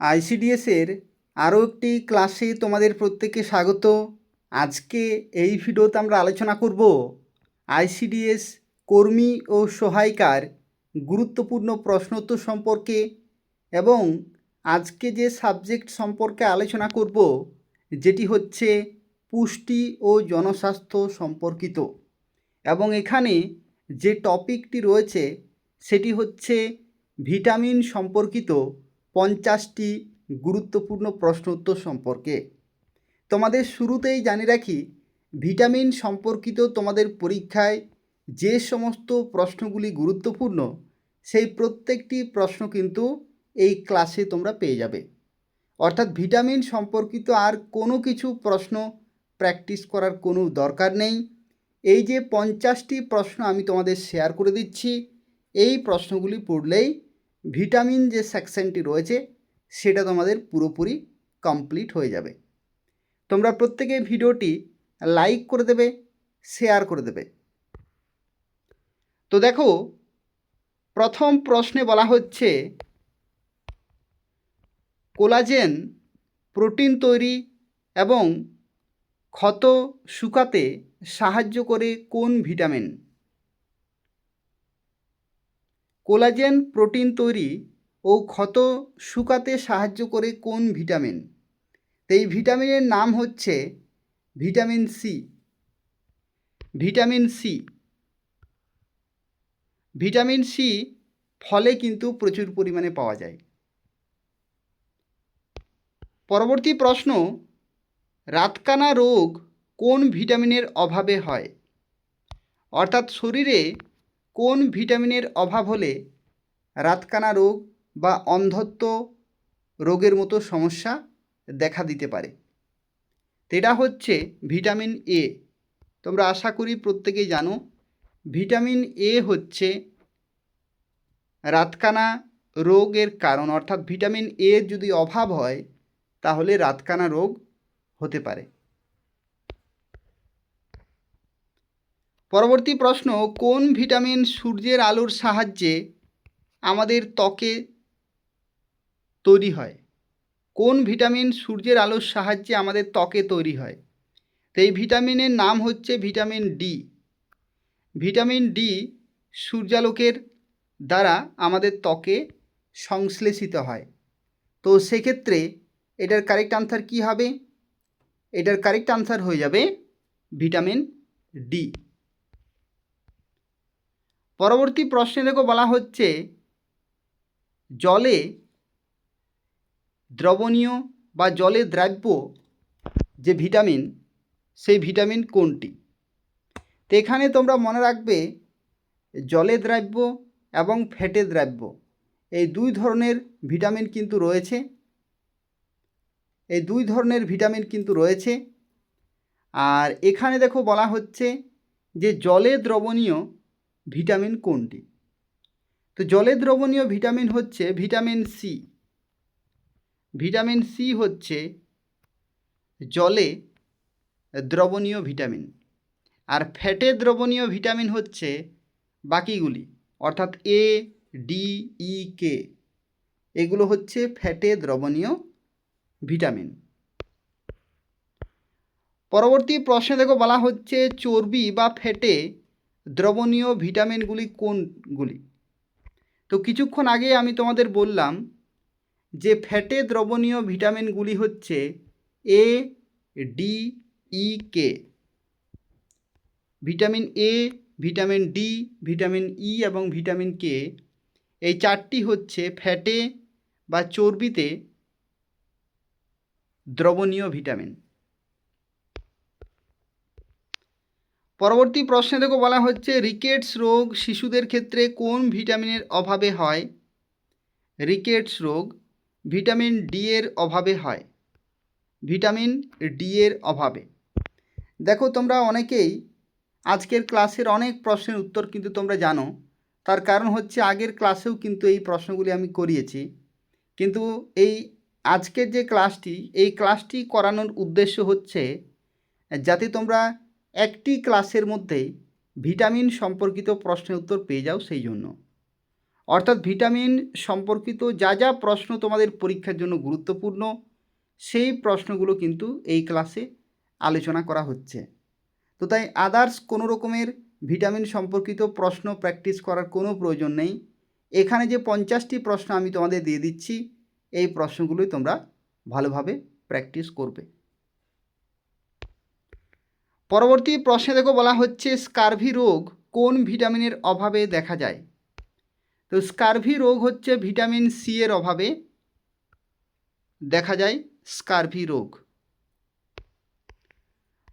আইসিডিএসের আরও একটি ক্লাসে তোমাদের প্রত্যেককে স্বাগত। আজকে এই ভিডিওতে আমরা আলোচনা করব আইসিডিএস কর্মী ও সহায়িকার গুরুত্বপূর্ণ প্রশ্নোত্তর সম্পর্কে এবং আজকে যে সাবজেক্ট সম্পর্কে আলোচনা করব যেটি হচ্ছে পুষ্টি ও জনস্বাস্থ্য সম্পর্কিত, এবং এখানে যে টপিকটি রয়েছে সেটি হচ্ছে ভিটামিন সম্পর্কিত 50টি গুরুত্বপূর্ণ প্রশ্ন উত্তর সম্পর্কে। তোমাদের শুরুতেই জানিয়ে রাখি, ভিটামিন সম্পর্কিত তোমাদের পরীক্ষায় যে সমস্ত প্রশ্নগুলি গুরুত্বপূর্ণ সেই প্রত্যেকটি প্রশ্ন কিন্তু এই ক্লাসে তোমরা পেয়ে যাবে। অর্থাৎ ভিটামিন সম্পর্কিত আর কোনো কিছু প্রশ্ন প্র্যাকটিস করার কোনো দরকার নেই। এই যে 50টি প্রশ্ন আমি তোমাদের শেয়ার করে দিচ্ছি, এই প্রশ্নগুলি পড়লেই ভিটামিন যে সেকশনটি রয়েছে সেটা তোমাদের পুরোপুরি কমপ্লিট হয়ে যাবে। তোমরা প্রত্যেকে ভিডিওটি লাইক করে দেবে, শেয়ার করে দেবে। তো দেখো, প্রথম প্রশ্নে বলা হচ্ছে কোলাজেন প্রোটিন তৈরি এবং ক্ষত শুকাতে সাহায্য করে কোন ভিটামিন? কোলাজেন প্রোটিন তৈরি ও ক্ষত শুকাতে সাহায্য করে কোন ভিটামিন? তো এই ভিটামিনের নাম হচ্ছে vitamin C. Vitamin C vitamin C ফলে কিন্তু প্রচুর পরিমাণে পাওয়া যায়। পরবর্তী প্রশ্ন, রাতকানা রোগ কোন ভিটামিনের অভাবে হয়? অর্থাৎ শরীরে কোন ভিটামিনের অভাব হলে রাতকানা রোগ বা অন্ধত্ব রোগের মতো সমস্যা দেখা দিতে পারে? এটা হচ্ছে ভিটামিন এ। তোমরা আশা করি প্রত্যেকেই জানো, ভিটামিন এ হচ্ছে রাতকানা রোগের কারণ। অর্থাৎ ভিটামিন এ যদি অভাব হয় তাহলে রাতকানা রোগ হতে পারে। পরবর্তী প্রশ্ন, কোন ভিটামিন সূর্যের আলোর সাহায্যে আমাদের ত্বকে তৈরি হয়? কোন ভিটামিন সূর্যের আলোর সাহায্যে আমাদের ত্বকে তৈরি হয়? তো এই ভিটামিনের নাম হচ্ছে ভিটামিন ডি। ভিটামিন ডি সূর্যালোকের দ্বারা আমাদের ত্বকে সংশ্লেষিত হয়। তো সেক্ষেত্রে এটার কারেক্ট আনসার কী হবে? এটার কারেক্ট আনসার হয়ে যাবে ভিটামিন ডি। পরবর্তী প্রশ্নে দেখো বলা হচ্ছে জলে দ্রবণীয় বা জলে দ্রাব্য যে ভিটামিন সেই ভিটামিন কোনটি? তো এখানে তোমরা মনে রাখবে, জলে দ্রাব্য এবং ফ্যাটে দ্রাব্য এই দুই ধরনের ভিটামিন কিন্তু রয়েছে। এই দুই ধরনের ভিটামিন কিন্তু রয়েছে। আর এখানে দেখো বলা হচ্ছে যে জলে দ্রবণীয় ভিটামিন কোনটি? তো জলে দ্রবণীয় ভিটামিন হচ্ছে ভিটামিন সি। ভিটামিন সি হচ্ছে জলে দ্রবণীয় ভিটামিন। আর ফ্যাটে দ্রবণীয় ভিটামিন হচ্ছে বাকিগুলি, অর্থাৎ এ, ডি, ই, কে, এগুলো হচ্ছে ফ্যাটে দ্রবণীয় ভিটামিন। পরবর্তী প্রশ্নে দেখো বলা হচ্ছে চর্বি বা ফ্যাটে দ্রবণীয় ভিটামিনগুলি কোনগুলি? তো কিছুক্ষণ আগে আমি তোমাদের বললাম যে ফ্যাটে দ্রবণীয় ভিটামিনগুলি হচ্ছে A, D, E, K. Vitamin A, vitamin D, vitamin E এবং ভিটামিন কে, এই চারটি হচ্ছে ফ্যাটে বা চর্বিতে দ্রবণীয় ভিটামিন। পরবর্তী প্রশ্নে দেখো বলা হচ্ছে রিকেটস রোগ শিশুদের ক্ষেত্রে কোন ভিটামিনের অভাবে হয়? রিকেটস রোগ ভিটামিন ডি এর অভাবে হয়। ভিটামিন ডি এর অভাবে। দেখো, তোমরা অনেকেই আজকের ক্লাসের অনেক প্রশ্নের উত্তর কিন্তু তোমরা জানো। তার কারণ হচ্ছে আগের ক্লাসেও কিন্তু এই প্রশ্নগুলি আমি করিয়েছি। কিন্তু এই আজকের যে ক্লাসটি, এই ক্লাসটি করানোর উদ্দেশ্য হচ্ছে যাতে তোমরা একটি ক্লাসের মধ্যেই ভিটামিন সম্পর্কিত প্রশ্নের উত্তর পেয়ে যাও, সেই জন্য। অর্থাৎ ভিটামিন সম্পর্কিত যা যা প্রশ্ন তোমাদের পরীক্ষার জন্য গুরুত্বপূর্ণ সেই প্রশ্নগুলো কিন্তু এই ক্লাসে আলোচনা করা হচ্ছে। তো তাই আদার্স কোনো রকমের ভিটামিন সম্পর্কিত প্রশ্ন প্র্যাকটিস করার কোনো প্রয়োজন নেই। এখানে যে 50টি প্রশ্ন আমি তোমাদের দিয়ে দিচ্ছি এই প্রশ্নগুলোই তোমরা ভালোভাবে প্র্যাকটিস করবে। পরবর্তী প্রশ্নে দেখো বলা হচ্ছে স্কারভি রোগ কোন ভিটামিনের অভাবে দেখা যায়। তো স্কারভি রোগ হচ্ছে ভিটামিন সি এর অভাবে দেখা যায় স্কারভি রোগ।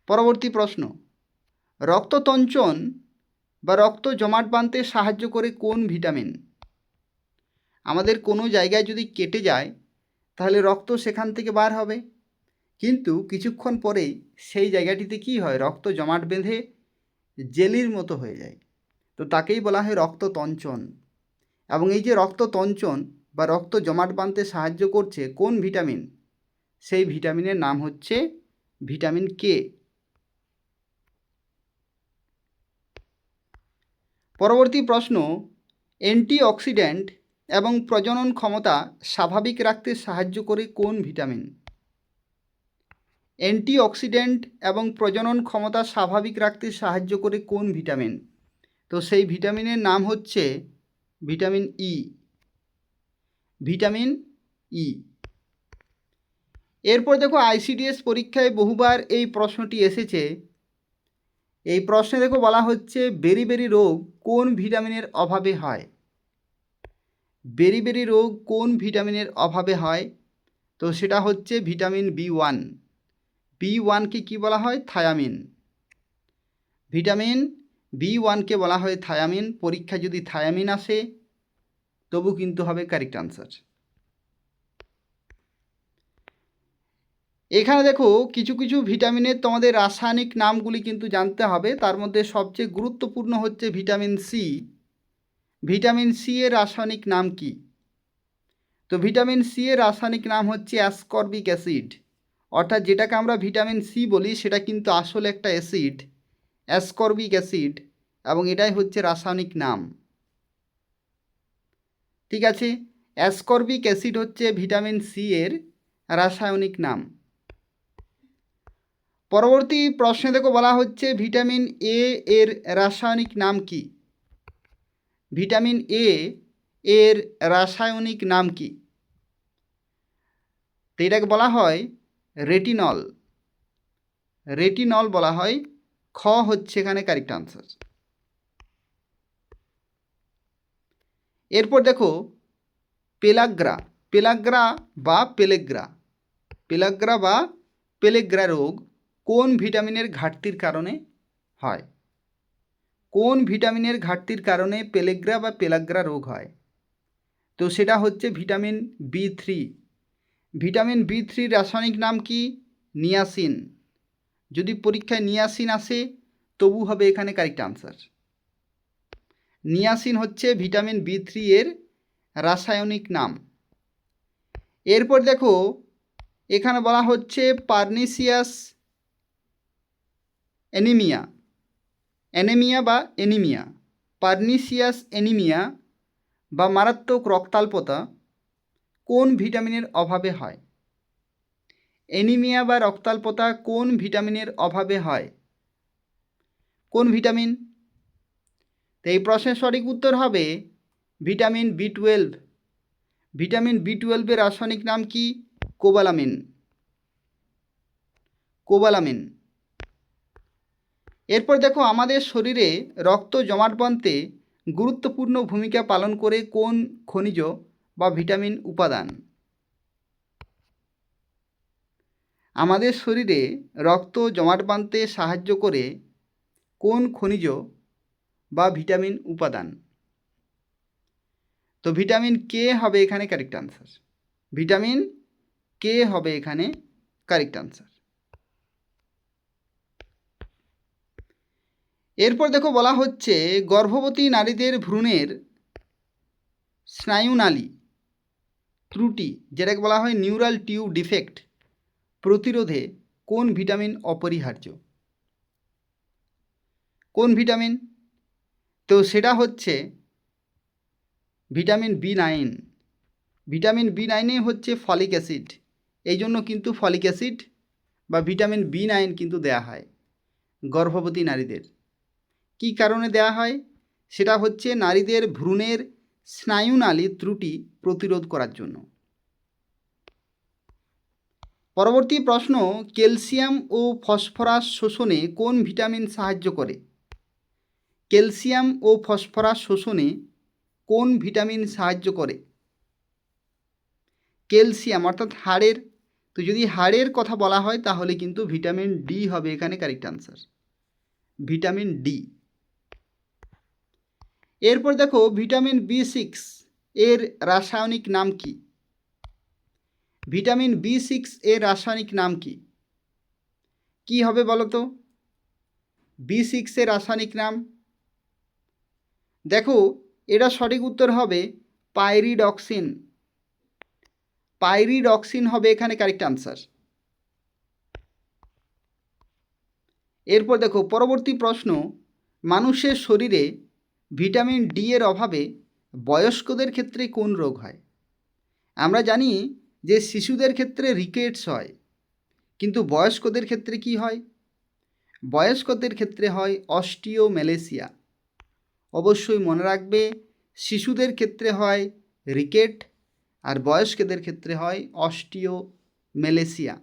পরবর্তী প্রশ্ন, রক্ততঞ্চন বা রক্ত জমাট বাঁধতে সাহায্য করে কোন ভিটামিন। আমাদের কোনো জায়গায় যদি কেটে যায় তাহলে রক্ত সেখান থেকে বার হবে, কিন্তু কিছুক্ষণ পরেই সেই জায়গাটিতে কি হয়, রক্ত জমাট বেঁধে জেলির মতো হয়ে যায়। তো তাকেই বলা হয় রক্ততঞ্চন। এবং এই যে রক্ততঞ্চন বা রক্ত জমাট বাঁধতে সাহায্য করছে কোন ভিটামিন, সেই ভিটামিনের নাম হচ্ছে ভিটামিন কে। পরবর্তী প্রশ্ন, অ্যান্টিঅক্সিডেন্ট এবং প্রজনন ক্ষমতা স্বাভাবিক রাখতে সাহায্য করে কোন ভিটামিন। অ্যান্টিঅক্সিডেন্ট এবং প্রজনন ক্ষমতা স্বাভাবিক রাখতে সাহায্য করে কোন ভিটামিন। তো সেই ভিটামিনের নাম হচ্ছে ভিটামিন ই। Vitamin E. এরপর দেখো আইসিডিএস পরীক্ষায় বহুবার এই প্রশ্নটি এসেছে। এই প্রশ্নে দেখো বলা হচ্ছে বেরিবেরি রোগ কোন ভিটামিনের অভাবে হয়। বেরিবেরি রোগ কোন ভিটামিনের অভাবে হয়। তো সেটা হচ্ছে ভিটামিন বি1। বি1কে কী বলা হয়, থায়ামিন। ভিটামিন বি1কে বলা হয় থায়ামিন। পরীক্ষা যদি থায়ামিন আসে তবু কিন্তু হবে কারেক্ট আনসার। এখানে দেখো কিছু কিছু ভিটামিনের তোমাদের রাসায়নিক নামগুলি কিন্তু জানতে হবে। তার মধ্যে সবচেয়ে গুরুত্বপূর্ণ হচ্ছে ভিটামিন সি। ভিটামিন সি এর রাসায়নিক নাম কি। তো ভিটামিন সি এর রাসায়নিক নাম হচ্ছে অ্যাসকর্বিক অ্যাসিড। অর্থাৎ যেটাকে আমরা ভিটামিন সি বলি সেটা কিন্তু আসলে একটা অ্যাসিড, অ্যাসকর্বিক অ্যাসিড, এবং এটাই হচ্ছে রাসায়নিক নাম। ঠিক আছে, অ্যাসকর্বিক অ্যাসিড হচ্ছে ভিটামিন সি এর রাসায়নিক নাম। পরবর্তী প্রশ্নে দেখো বলা হচ্ছে ভিটামিন এ এর রাসায়নিক নাম কি। ভিটামিন এ এর রাসায়নিক নাম কি। তো এটাকে বলা হয় রেটিনল। রেটিনল বলা হয়। খ হচ্ছে এখানে কারেক্ট আনসার। এরপর দেখো পেলাগ্রা, পেলাগ্রা বা পেলেগ্রা, পেলাগ্রা বা পেলেগ্রা রোগ কোন ভিটামিনের ঘাটতির কারণে হয়। কোন ভিটামিনের ঘাটতির কারণে পেলেগ্রা বা পেলাগ্রা রোগ হয়। তো সেটা হচ্ছে ভিটামিন বি3। ভিটামিন বি3 রাসায়নিক নাম কি, নিয়াসিন। যদি পরীক্ষায় নিয়াসিন আসে তবু হবে এখানে কারেক্ট আনসার। নিয়াসিন হচ্ছে ভিটামিন বি3 এর রাসায়নিক নাম। এরপর দেখো এখানে বলা হচ্ছে পার্নিসিয়াস অ্যানিমিয়া, অ্যানেমিয়া বা অ্যানিমিয়া, পার্নিসিয়াস অ্যানিমিয়া বা মারাত্মক রক্তাল্পতা কোন ভিটামিনের অভাবে হয়। অ্যানিমিয়া বা রক্তাল্পতা কোন ভিটামিনের অভাবে হয়। কোন ভিটামিন। তো এই প্রশ্নের সঠিক উত্তর হবে ভিটামিন বি12। ভিটামিন বি12 রাসায়নিক নাম কি, কোবালামিন। কোবালামিন। এরপর দেখো আমাদের শরীরে রক্ত জমাট বাঁধতে গুরুত্বপূর্ণ ভূমিকা পালন করে কোন খনিজ বা ভিটামিন উপাদান। আমাদের শরীরে রক্ত জমাট বাঁধতে সাহায্য করে কোন খনিজ বা ভিটামিন উপাদান। তো ভিটামিন কে হবে এখানে কারেক্ট আনসার। ভিটামিন কে হবে এখানে কারেক্ট আনসার। এরপর দেখো বলা হচ্ছে গর্ভবতী নারীদের ভ্রূণের স্নায়ুনালী ত্রুটি, যেটাকে বলা হয় নিউরাল টিউব ডিফেক্ট, প্রতিরোধে কোন ভিটামিন অপরিহার্য। কোন ভিটামিন। তো সেটা হচ্ছে ভিটামিন B9, ভিটামিন B9 হচ্ছে ফলিক অ্যাসিড, এই জন্য কিন্তু ফলিক অ্যাসিড বা ভিটামিন B9 কিন্তু দেয়া হয় গর্ভবতী নারীদের। কি কারণে দেয়া হয়? সেটা হচ্ছে নারীদের ভ্রূণের স্নায়ুনালীর ত্রুটি প্রতিরোধ করার জন্য। পরবর্তী প্রশ্ন, ক্যালসিয়াম ও ফসফরাস শোষণে কোন ভিটামিন সাহায্য করে? ক্যালসিয়াম ও ফসফরাস শোষণে কোন ভিটামিন সাহায্য করে? ক্যালসিয়াম অর্থাৎ হাড়ের, তো যদি হাড়ের কথা বলা হয় তাহলে কিন্তু ভিটামিন ডি হবে এখানে কারেক্ট আনসার, ভিটামিন ডি। এরপর দেখো ভিটামিন B6 এর রাসায়নিক নাম কি? ভিটামিন B6 এর রাসায়নিক নাম কি? কি হবে বলো তো B6 এর রাসায়নিক নাম? দেখো এটা সঠিক উত্তর হবে পাইরিডক্সিন, পাইরিডক্সিন হবে এখানে কারেক্ট আনসার। এরপর দেখো পরবর্তী প্রশ্ন, মানুষের শরীরে ভিটামিন ডি এর অভাবে বয়স্কদের ক্ষেত্রে কোন রোগ হয়? আমরা জানি যে শিশুদের ক্ষেত্রে রিকেটস হয়, কিন্তু বয়স্কদের ক্ষেত্রে কি হয়? বয়স্কদের ক্ষেত্রে হয় অস্টিওমেলেসিয়া। অবশ্যই মনে রাখবে, শিশুদের ক্ষেত্রে হয় রিকেট আর বয়স্কদের ক্ষেত্রে হয় অস্টিওমেলেসিয়া।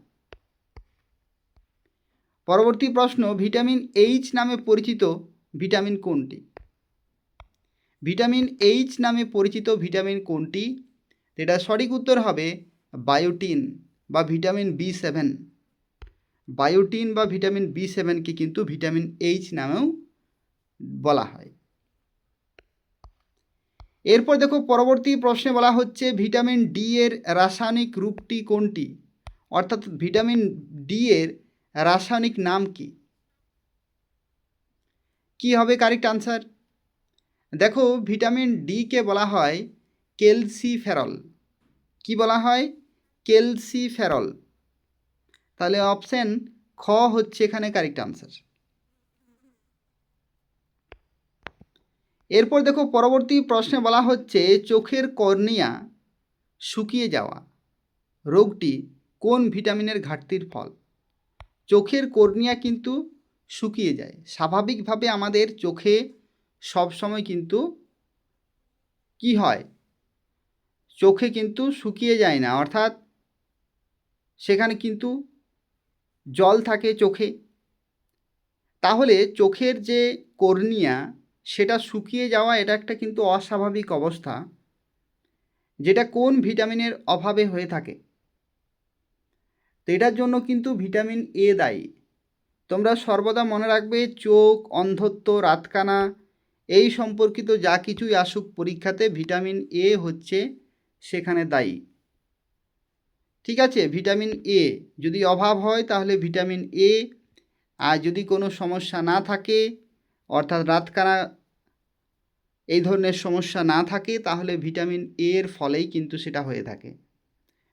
পরবর্তী প্রশ্ন, ভিটামিন এইচ নামে পরিচিত ভিটামিন কোনটি? ভিটামিন এইচ নামে পরিচিত ভিটামিন কোনটি? এটা সঠিক উত্তর হবে বায়োটিন বা ভিটামিন B7। বায়োটিন বা ভিটামিন B7কে কিন্তু ভিটামিন এইচ নামেও বলা হয়। এরপর দেখো পরবর্তী প্রশ্নে বলা হচ্ছে ভিটামিন ডি এর রাসায়নিক রূপটি কোনটি? অর্থাৎ ভিটামিন ডি এর রাসায়নিক নাম কি? কি হবে কারেক্ট আনসার? দেখো ভিটামিন ডিকে বলা হয় ক্যালসিফেরল। কি বলা হয়? ক্যালসিফেরল। তাহলে অপশন খ হচ্ছে এখানে কারেক্ট আনসার। এরপর দেখো পরবর্তী প্রশ্নে বলা হচ্ছে চোখের কর্নিয়া শুকিয়ে যাওয়া রোগটি কোন ভিটামিনের ঘাটতির ফল? চোখের কর্নিয়া কিন্তু শুকিয়ে যায়। স্বাভাবিকভাবে আমাদের চোখে সবসময় কিন্তু কি হয়? চোখে কিন্তু শুকিয়ে যায় না, অর্থাৎ সেখানে কিন্তু জল থাকে চোখে। তাহলে চোখের যে কর্নিয়া সেটা শুকিয়ে যাওয়া, এটা একটা কিন্তু অস্বাভাবিক অবস্থা, যেটা কোন ভিটামিনের অভাবে হয়ে থাকে? তো এটার জন্য কিন্তু ভিটামিন এ দায়ী। তোমরা সর্বদা মনে রাখবে, চোখ, অন্ধত্ব, রাতকানা এই সম্পর্কিত যা কিছুই আসুক পরীক্ষাতে, ভিটামিন এ হচ্ছে সেখানে দায়ী। ঠিক আছে, ভিটামিন এ যদি অভাব হয় তাহলে ভিটামিন এ, আর যদি কোনো সমস্যা না থাকে অর্থাৎ রাতকানা এই ধরনের সমস্যা না থাকে তাহলে ভিটামিন এর ফলেই কিন্তু সেটা হয়ে থাকে।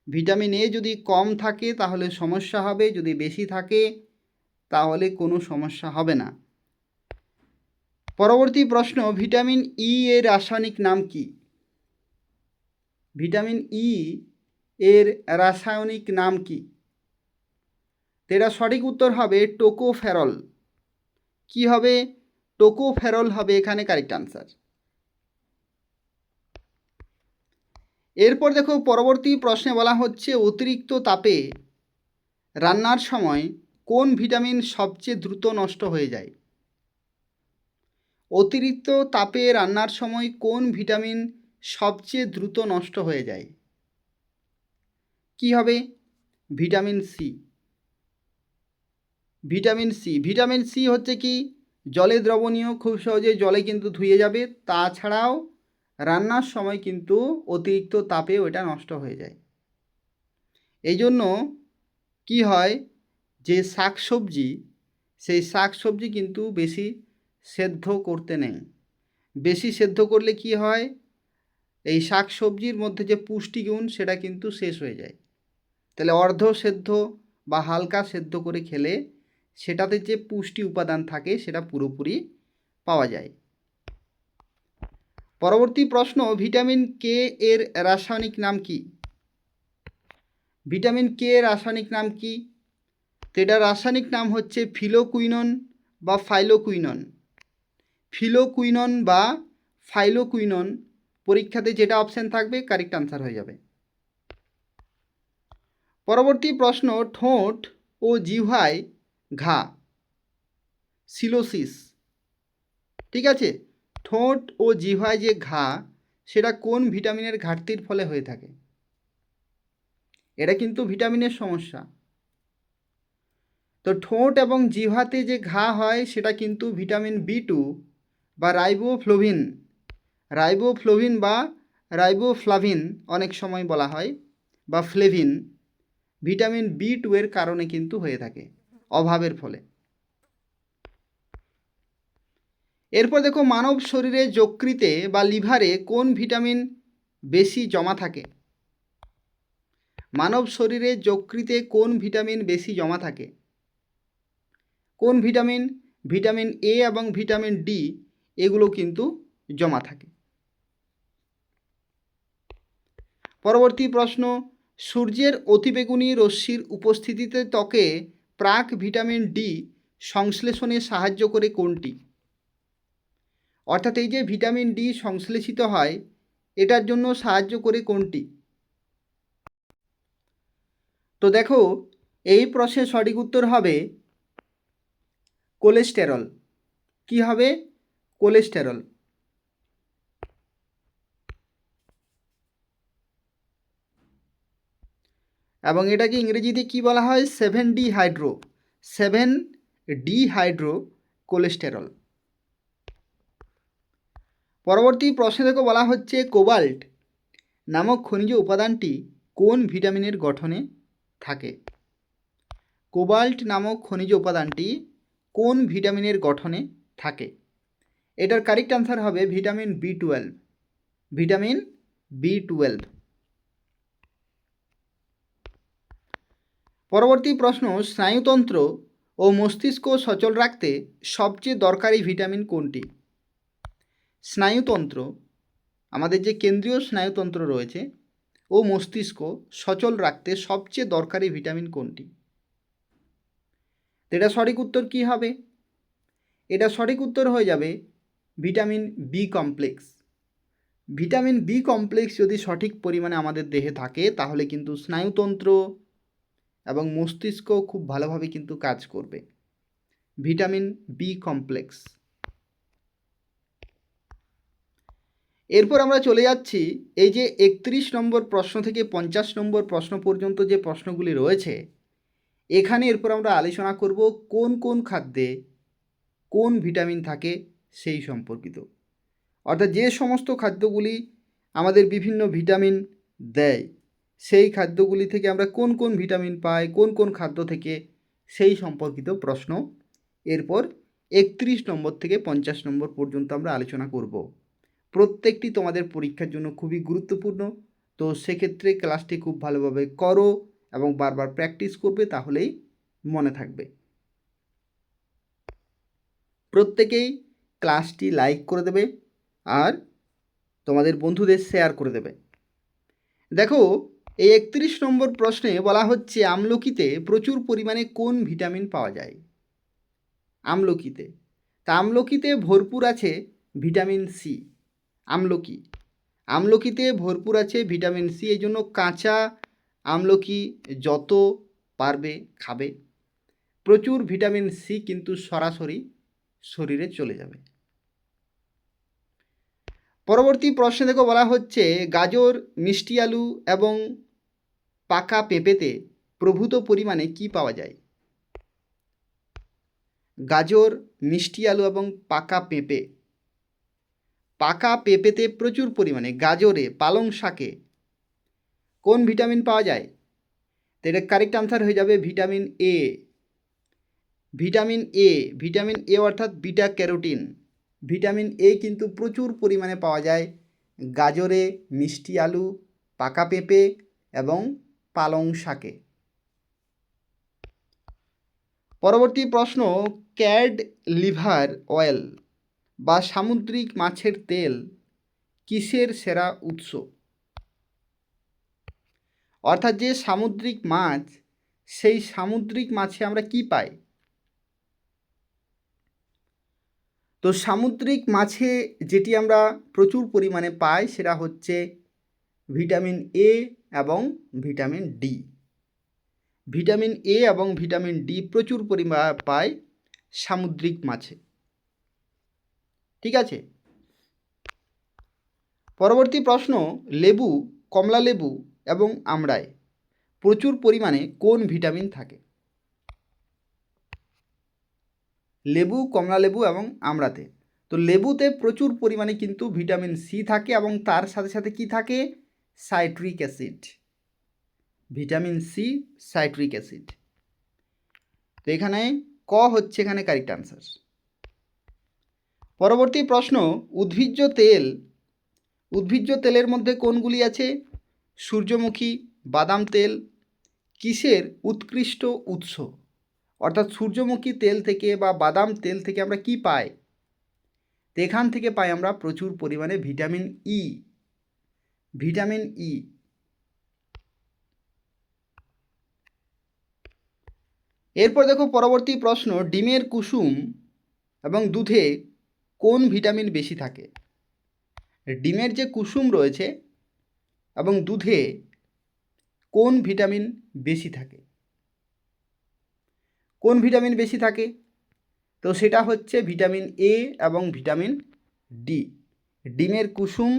ভিটামিন এ যদি কম থাকে তাহলে সমস্যা হবে, যদি বেশি থাকে তাহলে কোনো সমস্যা হবে না। পরবর্তী প্রশ্ন, ভিটামিন ই এর রাসায়নিক নাম কি? ভিটামিন ই এর রাসায়নিক নাম কি? এটা সঠিক উত্তর হবে টোকোফেরল। কি হবে? টোকোফেরল হবে এখানে কারেক্ট আনসার। এরপর দেখো পরবর্তী প্রশ্নে বলা হচ্ছে অতিরিক্ত তাপে রান্নার সময় কোন ভিটামিন সবচেয়ে দ্রুত নষ্ট হয়ে যায়? অতিরিক্ত তাপে রান্নার সময় কোন ভিটামিন সবচেয়ে দ্রুত নষ্ট হয়ে যায়? কি হবে? Vitamin C. Vitamin C, vitamin C হচ্ছে কি জলে দ্রবণীয়, খুব সহজে জলে কিন্তু ধুয়ে যাবে। তাছাড়াও রান্নার সময় কিন্তু অতিরিক্ত তাপে ওটা নষ্ট হয়ে যায়। এই জন্য কি হয়, যে শাকসবজি, সেই শাকসবজি কিন্তু বেশি সেদ্ধ করতে নেই। বেশি সেদ্ধ করলে কি হয়, এই শাকসবজির মধ্যে যে পুষ্টিগুণ সেটা কিন্তু শেষ হয়ে যায়। তাহলে অর্ধ সেদ্ধ বা হালকা সেদ্ধ করে খেলে সেটাতে যে পুষ্টি উপাদান থাকে সেটা পুরোপুরি পাওয়া যায়। পরবর্তী প্রশ্ন, ভিটামিন কে এর রাসায়নিক নাম কি? ভিটামিন কে এর রাসায়নিক নাম কি? তো এটার রাসায়নিক নাম হচ্ছে ফিলোকুইনন বা ফাইলোকুইনন। ফিলোকুইনন বা ফাইলোকুইনন, পরীক্ষাতে যেটা অপশান থাকবে কারেক্ট আনসার হয়ে যাবে। পরবর্তী প্রশ্ন, ঠোঁট ও জিহ্বায় ঘা, সিলোসিস, ঠিক আছে, ঠোঁট ও জিহ্বায় যে ঘা সেটা কোন ভিটামিনের ঘাটতির ফলে হয়ে থাকে? এটা কিন্তু ভিটামিনের সমস্যা। তো ঠোঁট এবং জিহ্বাতে যে ঘা হয় সেটা কিন্তু ভিটামিন বি2 বা রাইবোফ্লোভিন বা রাইবোফ্লাভিন অনেক সময় বলা হয়, বা ফ্লেভিন, ভিটামিন বি2 এর কারণে কিন্তু হয়ে থাকে, অভাবের ফলে। এরপর দেখো, মানব শরীরে যকৃতে বা লিভারে কোন ভিটামিন বেশি জমা থাকে? মানব শরীরে যকৃতে কোন ভিটামিন বেশি জমা থাকে? কোন ভিটামিন? ভিটামিন এ এবং ভিটামিন ডি এগুলো কিন্তু জমা থাকে। পরবর্তী প্রশ্ন, সূর্যের অতিবেগুনি রশ্মির উপস্থিতিতে ত্বকে প্রাক ভিটামিন ডি সংশ্লেষণে সাহায্য করে কোনটি? অর্থাৎ এই যে ভিটামিন ডি সংশ্লেষিত হয় এটার জন্য সাহায্য করে কোনটি? তো দেখো, এই প্রশ্নের সঠিক উত্তর হবে কোলেস্টেরল। কি হবে? কোলেস্টেরল। এবং এটাকে ইংরেজিতে কি বলা হয়? 7 ডিহাইড্রো কোলেস্টেরল। পরবর্তী প্রশ্নে দেখো, বলা হচ্ছে কোবাল্ট নামক খনিজ উপাদানটি কোন ভিটামিনের গঠনে থাকে? কোবাল্ট নামক খনিজ উপাদানটি কোন ভিটামিনের গঠনে থাকে? এটার কারেক্ট আনসার হবে ভিটামিন বি12। ভিটামিন বি12। পরবর্তী প্রশ্ন, স্নায়ুতন্ত্র ও মস্তিষ্ক সচল রাখতে সবচেয়ে দরকারি ভিটামিন কোনটি? স্নায়ুতন্ত্র, আমাদের যে কেন্দ্রীয় স্নায়ুতন্ত্র রয়েছে, ও মস্তিষ্ক সচল রাখতে সবচেয়ে দরকারি ভিটামিন কোনটি? এটা সঠিক উত্তর কি হবে? এটা সঠিক উত্তর হয়ে যাবে vitamin B complex. Vitamin B complex যদি সঠিক পরিমাণে আমাদের দেহে থাকে তাহলে কিন্তু স্নায়ুতন্ত্র এবং মস্তিষ্ক খুব ভালোভাবে কিন্তু কাজ করবে। Vitamin B complex. এরপর আমরা চলে যাচ্ছি এই যে 31 নম্বর প্রশ্ন থেকে 50 নম্বর প্রশ্ন পর্যন্ত যে প্রশ্নগুলি রয়েছে, এখানে এরপর আমরা আলোচনা করব কোন কোন খাদ্যে কোন ভিটামিন থাকে সেই সম্পর্কিত। অর্থাৎ যে সমস্ত খাদ্যগুলি আমাদের বিভিন্ন ভিটামিন দেয় সেই খাদ্যগুলি থেকে আমরা কোন কোন ভিটামিন পাই, কোন কোন খাদ্য থেকে, সেই সম্পর্কিত প্রশ্ন এরপর 31 নম্বর থেকে 50 নম্বর পর্যন্ত আমরা আলোচনা করব। প্রত্যেকটি তোমাদের পরীক্ষার জন্য খুবই গুরুত্বপূর্ণ। তো সেক্ষেত্রে ক্লাসটি খুব ভালোভাবে করো এবং বারবার প্র্যাকটিস করবে, তাহলেই মনে থাকবে। প্রত্যেকেই ক্লাসটি লাইক করে দেবে আর তোমাদের বন্ধুদের শেয়ার করে দেবে। দেখো, এই 31 নম্বর প্রশ্নে বলা হচ্ছে আমলকিতে প্রচুর পরিমাণে কোন ভিটামিন পাওয়া যায়? আমলকিতে, তা আমলকিতে ভরপুর আছে ভিটামিন সি। আমলকিতে ভরপুর আছে ভিটামিন সি, এই জন্য কাঁচা আমলকি যত পারবে খাবে। প্রচুর ভিটামিন সি কিন্তু সরাসরি শরীরে চলে যাবে। পরবর্তী প্রশ্নে দেখো, বলা হচ্ছে গাজর, মিষ্টি আলু এবং পাকা পেঁপেতে প্রভূত পরিমাণে কি পাওয়া যায়? গাজর, মিষ্টি আলু এবং পাকা পেঁপেতে প্রচুর পরিমাণে, গাজরে, পালং শাকে কোন ভিটামিন পাওয়া যায়? তো এটা কারেক্ট আনসার হয়ে যাবে ভিটামিন এ। ভিটামিন এ অর্থাৎ বিটা ক্যারোটিন। ভিটামিন এ কিন্তু প্রচুর পরিমাণে পাওয়া যায় গাজরে, মিষ্টি আলু, পাকা পেঁপে এবং পালং শাকে। পরবর্তী প্রশ্ন, ক্যাড লিভার অয়েল বা সামুদ্রিক মাছের তেল কিসের সেরা উৎস? অর্থাৎ যে সামুদ্রিক মাছ, সেই সামুদ্রিক মাছে আমরা কি পাই? তো সামুদ্রিক মাছে যেটি আমরা প্রচুর পরিমাণে পাই সেটা হচ্ছে ভিটামিন এ এবং ভিটামিন ডি। ভিটামিন এ এবং ভিটামিন ডি প্রচুর পরিমাণে পাই সামুদ্রিক মাছে। ঠিক আছে, পরবর্তী প্রশ্ন, লেবু, কমলা লেবু এবং আমড়ায় প্রচুর পরিমাণে কোন ভিটামিন থাকে? লেবু, কমলা লেবু এবং আমড়াতে, তো লেবুতে প্রচুর পরিমাণে কিন্তু ভিটামিন সি থাকে এবং তার সাথে সাথে কি থাকে? Citric acid. Vitamin C, citric acid. তো এখানে ক হচ্ছে এখানে কারেক্ট আনসার। পরবর্তী প্রশ্ন, উদ্ভিজ্জ তেল, উদ্ভিজ্জ তেলের মধ্যে কোনগুলি আছে? সূর্যমুখী, বাদাম তেল কিসের উৎকৃষ্ট উৎস? অর্থাৎ সূর্যমুখী তেল থেকে বা বাদাম তেল থেকে আমরা কি পাই? তো এখান থেকে পাই আমরা প্রচুর পরিমাণে ভিটামিন ই। Vitamin E. এরপর দেখো পরবর্তী প্রশ্ন, ডিমের কুসুম এবং দুধে কোন ভিটামিন বেশি থাকে? ডিমের যে কুসুম রয়েছে এবং দুধে কোন ভিটামিন বেশি থাকে? কোন ভিটামিন বেশি থাকে? তো সেটা হচ্ছে ভিটামিন এ এবং ভিটামিন ডি। ডিমের কুসুম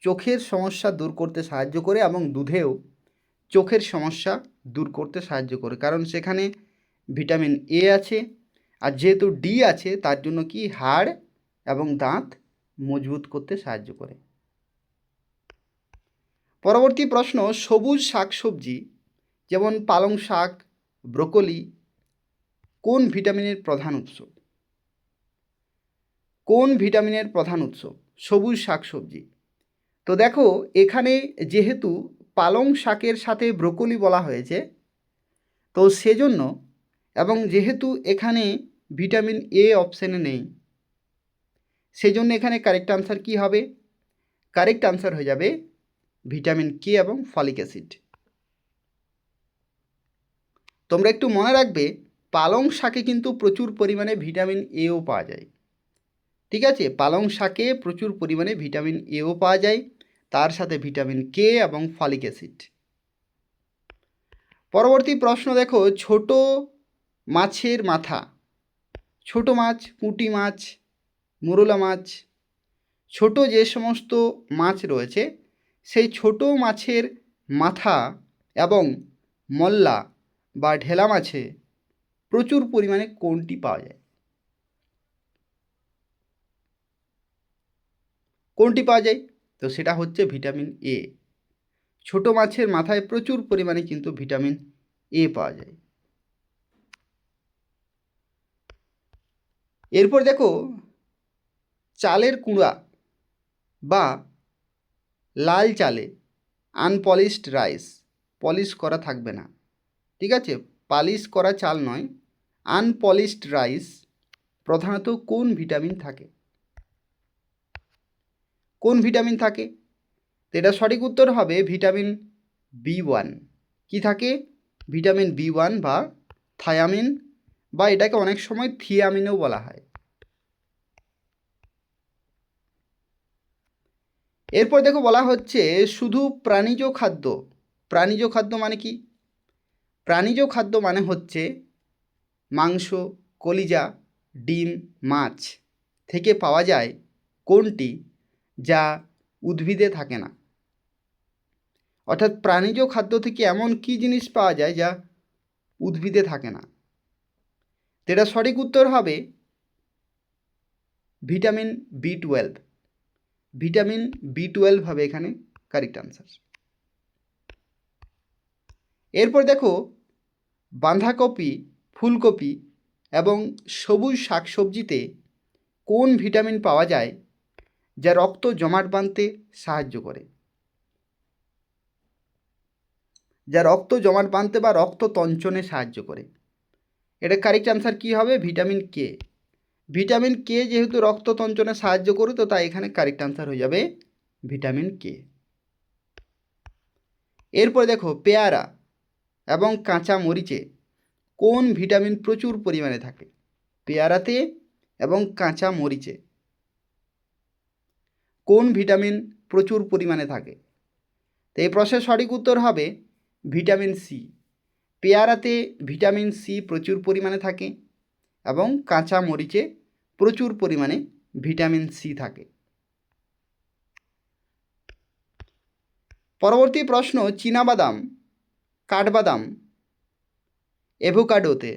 চোখের সমস্যা দূর করতে সাহায্য করে এবং দুধেও চোখের সমস্যা দূর করতে সাহায্য করে, কারণ সেখানে ভিটামিন এ আছে, আর যেহেতু ডি আছে তার জন্য কি হাড় এবং দাঁত মজবুত করতে সাহায্য করে। পরবর্তী প্রশ্ন, সবুজ শাকসবজি যেমন পালং শাক, ব্রোকলি কোন ভিটামিনের প্রধান উৎস? কোন ভিটামিনের প্রধান উৎস সবুজ শাকসবজি? তো দেখো এখানে যেহেতু পালং শাকের সাথে ব্রোকলি বলা হয়েছে, তো সেজন্য এবং যেহেতু এখানে ভিটামিন এ অপশানে নেই, সেজন্য এখানে কারেক্ট আনসার কি হবে? কারেক্ট আনসার হয়ে যাবে ভিটামিন কে এবং ফলিক অ্যাসিড। তোমরা একটু মনে রাখবে, পালং শাকে কিন্তু প্রচুর পরিমাণে ভিটামিন এও পাওয়া যায়। ঠিক আছে, পালং শাকে প্রচুর পরিমাণে ভিটামিন এও পাওয়া যায়, তার সাথে ভিটামিন কে এবং ফলিক অ্যাসিড। পরবর্তী প্রশ্ন দেখো, ছোট মাছের মাথা, ছোট মাছ, পুঁটি মাছ, মোরলা মাছ, ছোট যে সমস্ত মাছ রয়েছে সেই ছোট মাছের মাথা এবং মল্লা বা ঢেলা মাছে প্রচুর পরিমাণে কোনটি পাওয়া যায়? কোনটি পাওয়া যায়? তো সেটা হচ্ছে ভিটামিন এ। ছোট মাছের মাথায় প্রচুর পরিমাণে কিন্তু ভিটামিন এ পাওয়া যায়। এরপর দেখো, চালের কুঁড়া বা লাল চালে আনপলিশড রাইস, পলিশ করা থাকবে না, ঠিক আছে, পালিশ করা চাল নয়, আনপলিশড রাইস প্রধানত কোন ভিটামিন থাকে? কোন ভিটামিন থাকে? তো এটা সঠিক উত্তর হবে ভিটামিন বি1। কি থাকে? ভিটামিন বি1 বা থায়ামিন, বা এটাকে অনেক সময় থিয়ামিনও বলা হয়। এরপর দেখো বলা হচ্ছে শুধু প্রাণীজ খাদ্য। প্রাণীজ খাদ্য মানে কি? প্রাণীজ খাদ্য মানে হচ্ছে মাংস, কলিজা, ডিম, মাছ থেকে পাওয়া যায় কোনটি যা উদ্ভিদে থাকে না? অর্থাৎ প্রাণীজ খাদ্য থেকে এমন কি জিনিস পাওয়া যায় যা উদ্ভিদে থাকে না? এটা সঠিক উত্তর হবে ভিটামিন বি12। ভিটামিন বি12 হবে এখানে কারেক্ট আনসার। এরপর দেখো, বাঁধাকপি, ফুলকপি এবং সবুজ শাকসবজিতে কোন ভিটামিন পাওয়া যায় যা রক্ত জমাট বাঁধতে সাহায্য করে? যা রক্ত জমাট বাঁধতে বা রক্ত তঞ্চনে সাহায্য করে। এটা কারেক্ট আনসার কী হবে? Vitamin K. ভিটামিন কে যেহেতু রক্ত তঞ্চনে সাহায্য করে, তো তাই এখানে কারেক্ট আনসার হয়ে যাবে ভিটামিন কে। এরপর দেখো পেয়ারা এবং কাঁচা মরিচে কোন ভিটামিন প্রচুর পরিমাণে থাকে? পেয়ারাতে এবং কাঁচা মরিচে কোন ভিটামিন প্রচুর পরিমাণে থাকে? তো এই প্রশ্নের সঠিক উত্তর হবে ভিটামিন সি। পেয়ারাতে ভিটামিন সি প্রচুর পরিমাণে থাকে এবং কাঁচা মরিচে প্রচুর পরিমাণে ভিটামিন সি থাকে। পরবর্তী প্রশ্ন, চীনাবাদাম, কাঠবাদাম, অ্যাভোকাডোতে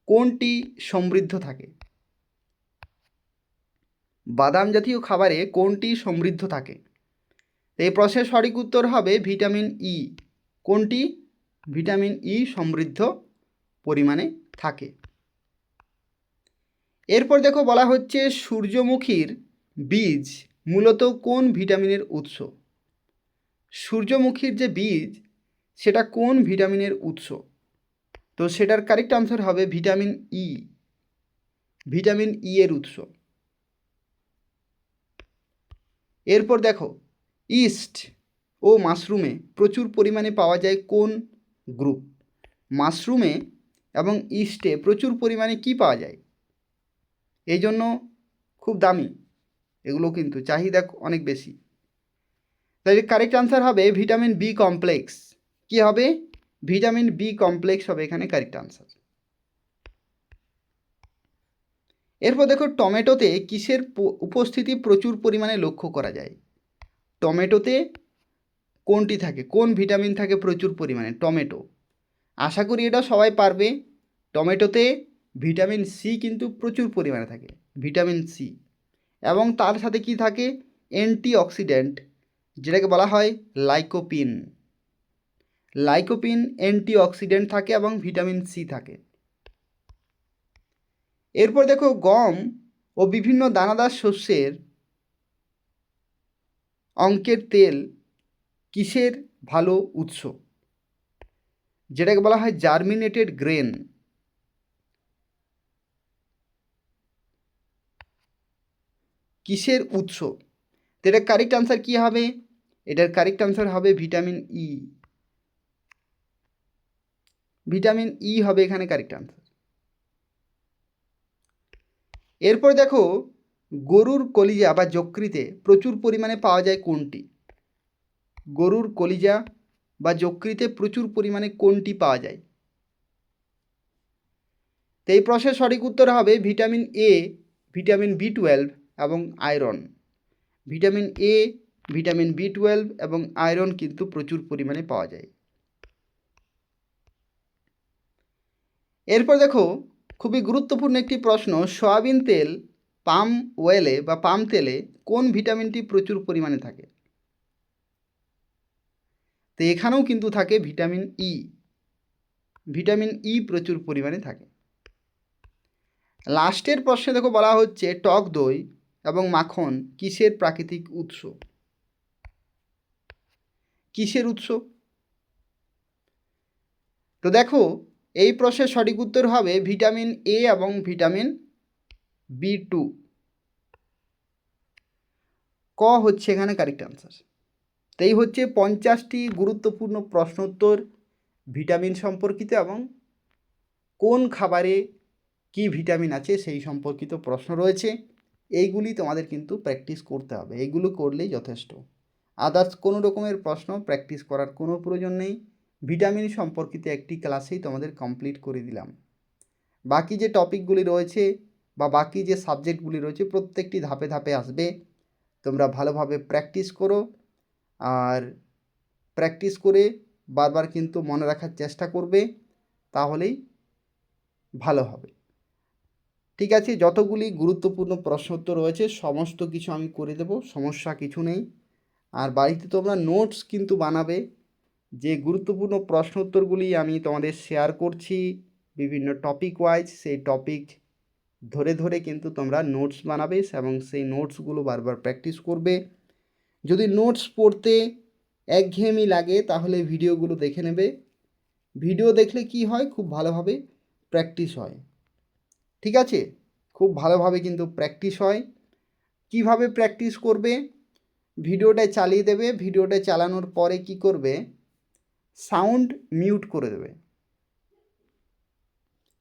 কোনটি সমৃদ্ধ থাকে? বাদাম জাতীয় খাবারে কোনটি সমৃদ্ধ থাকে? এই প্রশ্নের সঠিক উত্তর হবে ভিটামিন ই। কোনটি? ভিটামিন ই সমৃদ্ধ পরিমাণে থাকে। এরপর দেখো বলা হচ্ছে সূর্যমুখীর বীজ মূলত কোন ভিটামিনের উৎস? সূর্যমুখীর যে বীজ সেটা কোন ভিটামিনের উৎস? তো সেটার কারেক্ট আনসার হবে ভিটামিন ই। ভিটামিন ই এর উৎস। এরপর দেখো ইস্ট ও মাশরুমে প্রচুর পরিমাণে পাওয়া যায় কোন গ্রুপ? মাশরুমে এবং ইস্টে প্রচুর পরিমাণে কি পাওয়া যায়? এই জন্য খুব দামি, এগুলো কিন্তু চাহিদা অনেক বেশি। তাই কারেক্ট আনসার হবে ভিটামিন বি কমপ্লেক্স। কি হবে? ভিটামিন বি কমপ্লেক্স হবে এখানে কারেক্ট আনসার। এরপর দেখো টমেটোতে কিসের উপস্থিতি প্রচুর পরিমাণে লক্ষ্য করা যায়? টমেটোতে কোনটি থাকে? কোন ভিটামিন থাকে প্রচুর পরিমাণে? টমেটো। আশা করি এটা সবাই পারবে। টমেটোতে ভিটামিন সি কিন্তু প্রচুর পরিমাণে থাকে, ভিটামিন সি। এবং তার সাথে কি থাকে? অ্যান্টিঅক্সিডেন্ট, যেটাকে বলা হয় লাইকোপিন। লাইকোপিন অ্যান্টিঅক্সিডেন্ট থাকে এবং ভিটামিন সি থাকে। এরপর দেখো গম ও বিভিন্ন দানাদার শস্যের অঙ্কের তেল কিসের ভালো উৎস? যেটাকে বলা হয় জার্মিনেটেড গ্রেন। কিসের উৎস? তো এটার কারেক্ট আনসার কী হবে? এটার কারেক্ট আনসার হবে ভিটামিন ই। ভিটামিন ই হবে এখানে কারেক্ট আনসার। এরপর দেখো গরুর কলিজা বা যকৃতে প্রচুর পরিমাণে পাওয়া যায় কোনটি? গরুর কলিজা বা যকৃতে প্রচুর পরিমাণে কোনটি পাওয়া যায়? তো এই প্রশ্নের সঠিক উত্তর হবে ভিটামিন এ, ভিটামিন বি12 এবং আয়রন। ভিটামিন এ, ভিটামিন বি12 এবং আয়রন কিন্তু প্রচুর পরিমাণে পাওয়া যায়। এরপর দেখো খুবই গুরুত্বপূর্ণ একটি প্রশ্ন, সয়াবিন তেল, পাম অয়েলে বা পাম তেলে কোন ভিটামিনটি প্রচুর পরিমাণে থাকে? তো এখানেও কিন্তু থাকে ভিটামিন ই। ভিটামিন ই প্রচুর পরিমাণে থাকে। লাস্টের প্রশ্নে দেখো বলা হচ্ছে টক দই এবং মাখন কিসের প্রাকৃতিক উৎস? কিসের উৎস? তো দেখো এই প্রশ্নের সঠিক উত্তর হবে ভিটামিন এ এবং ভিটামিন বি2। ক হচ্ছে এখানে কারেক্ট আনসার। তো এই হচ্ছে 50টি গুরুত্বপূর্ণ প্রশ্নোত্তর ভিটামিন সম্পর্কিত এবং কোন খাবারে কি ভিটামিন আছে সেই সম্পর্কিত প্রশ্ন রয়েছে। এইগুলি তোমাদের কিন্তু প্র্যাকটিস করতে হবে, এইগুলো করলেই যথেষ্ট। আদার্স কোনো রকমের প্রশ্ন প্র্যাকটিস করার কোনো প্রয়োজন নেই। ভিটামিন সম্পর্কিত একটি ক্লাসেই তোমাদের কমপ্লিট করে দিলাম। বাকি যে টপিকগুলি রয়েছে বা বাকি যে সাবজেক্টগুলি রয়েছে প্রত্যেকটি ধাপে ধাপে আসবে। তোমরা ভালোভাবে প্র্যাকটিস করো, আর প্র্যাকটিস করে বারবার কিন্তু মনে রাখার চেষ্টা করবে, তাহলেই ভালো হবে। ঠিক আছে, যতগুলি গুরুত্বপূর্ণ প্রশ্নোত্তর রয়েছে সমস্ত কিছু আমি করে দেব, সমস্যা কিছু নেই। আর বাড়িতে তোমরা নোটস কিন্তু বানাবে। যে গুরুত্বপূর্ণ প্রশ্নোত্তরগুলি আমি তোমাদের শেয়ার করছি বিভিন্ন টপিক ওয়াইজ, সেই টপিক ধরে ধরে কিন্তু তোমরা নোটস বানাবে এবং সেই নোটসগুলো বারবার প্র্যাকটিস করবে। যদি নোটস পড়তে একঘেয়েমি লাগে তাহলে ভিডিওগুলো দেখে নেবে। ভিডিও দেখলে কি হয়, খুব ভালোভাবে প্র্যাকটিস হয়। ঠিক আছে, খুব ভালোভাবে কিন্তু প্র্যাকটিস হয়। কিভাবে প্র্যাকটিস করবে? ভিডিওটা চালিয়ে দেবে। ভিডিওটা চালানোর পরে কি করবে, সাউন্ড মিউট করে দেবে।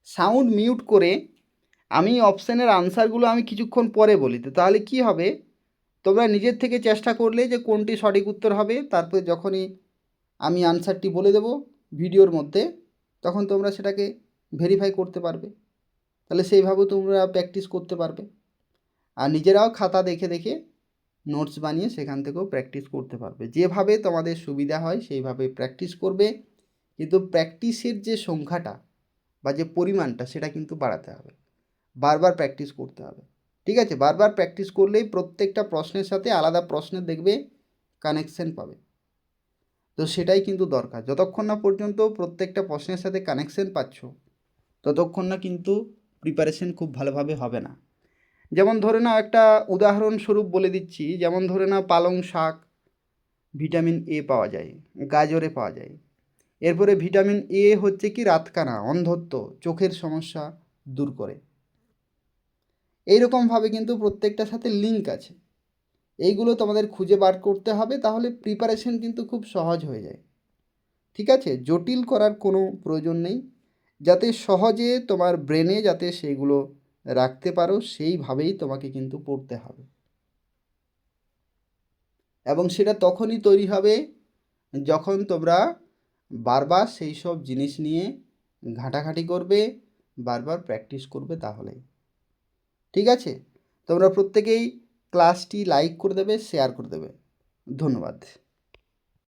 সাউন্ড মিউট করে আমি অপশানের আনসারগুলো আমি কিছুক্ষণ পরে বলি, তো তাহলে কি হবে, তোমরা নিজের থেকে চেষ্টা করলে যে কোনটি সঠিক উত্তর হবে, তারপরে যখনই আমি আনসারটি বলে দেব ভিডিওর মধ্যে, তখন তোমরা সেটাকে ভেরিফাই করতে পারবে। তাহলে সেইভাবেও তোমরা প্র্যাকটিস করতে পারবে। আর নিজেরাও খাতা দেখে দেখে নোটস বানিয়ে সেখান থেকেও প্র্যাকটিস করতে পারবে। যেভাবে তোমাদের সুবিধা হয় সেইভাবে প্র্যাকটিস করবে, কিন্তু প্র্যাকটিসের যে সংখ্যাটা বা যে পরিমাণটা সেটা কিন্তু বাড়াতে হবে, বারবার প্র্যাকটিস করতে হবে। ঠিক আছে, বারবার প্র্যাকটিস করলেই প্রত্যেকটা প্রশ্নের সাথে আলাদা প্রশ্নের দেখবে কানেকশন পাবে। তো সেটাই কিন্তু দরকার। যতক্ষণ না পর্যন্ত প্রত্যেকটা প্রশ্নের সাথে কানেকশন পাচ্ছ, ততক্ষণ না কিন্তু প্রিপারেশন খুব ভালোভাবে হবে না। যেমন ধরে নাও, একটা উদাহরণস্বরূপ বলে দিচ্ছি, যেমন ধরে নাও পালং শাক ভিটামিন এ পাওয়া যায়, গাজরে পাওয়া যায়। এরপরে ভিটামিন এ হচ্ছে কি রাতকানা, অন্ধত্ব, চোখের সমস্যা দূর করে। এইরকমভাবে কিন্তু প্রত্যেকটার সাথে লিঙ্ক আছে। এইগুলো তোমাদের খুঁজে বার করতে হবে, তাহলে প্রিপারেশন কিন্তু খুব সহজ হয়ে যায়। ঠিক আছে, জটিল করার কোনো প্রয়োজন নেই। যাতে সহজে তোমার ব্রেনে যাতে সেইগুলো রাখতে পারো, সেইভাবেই তোমাকে কিন্তু পড়তে হবে। এবং সেটা তখনই তৈরি হবে যখন তোমরা বারবার সেই সব জিনিস নিয়ে ঘাঁটাঘাঁটি করবে, বারবার প্র্যাকটিস করবে। তাহলেই ঠিক আছে। তোমরা প্রত্যেকেই ক্লাসটি লাইক করে দেবে, শেয়ার করে দেবে। ধন্যবাদ।